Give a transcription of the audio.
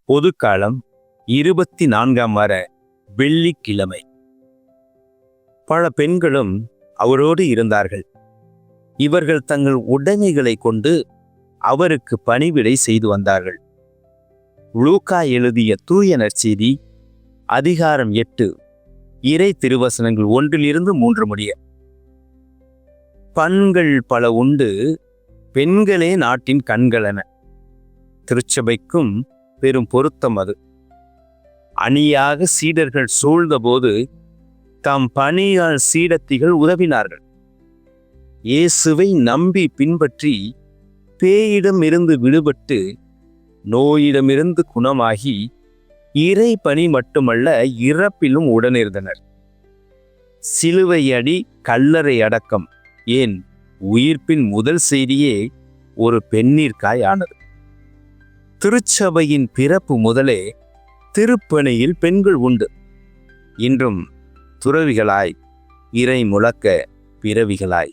பொதுக்காலம் 24ஆம் வார வெள்ளிக்கிழமை. பல பெண்களும் அவரோடு இருந்தார்கள். இவர்கள் தங்கள் உடைமைகளை கொண்டு அவருக்கு பணிவிடை செய்து வந்தார்கள். லூக்கா எழுதிய தூய நற்செய்தி அதிகாரம் 8 இறை திருவசனங்கள் 1-3 முடிய. பண்கள் பல உண்டு, பெண்களே நாட்டின் கண்களென. திருச்சபைக்கும் பெரும் பொருத்தம் அது. அணியாக சீடர்கள் சூழ்ந்தபோது தாம் பணியால் சீடத்திகள் உதவினார்கள். இயேசுவை நம்பி பின்பற்றி பேயிடமிருந்து விடுபட்டு நோயிடமிருந்து குணமாகி இறை பணி மட்டுமல்ல இறப்பிலும் உடனிருந்தனர். சிலுவை அடி, கல்லறை அடக்கம், ஏன் உயிர்ப்பின் முதல் செய்தியே ஒரு பெண்ணிற்காய் ஆனது. திருச்சபையின் பிறப்பு முதலே திருப்பணியில் பெண்கள் உண்டு. இன்றும் துறவிகளாய், இறை முழக்க பிறவிகளாய்.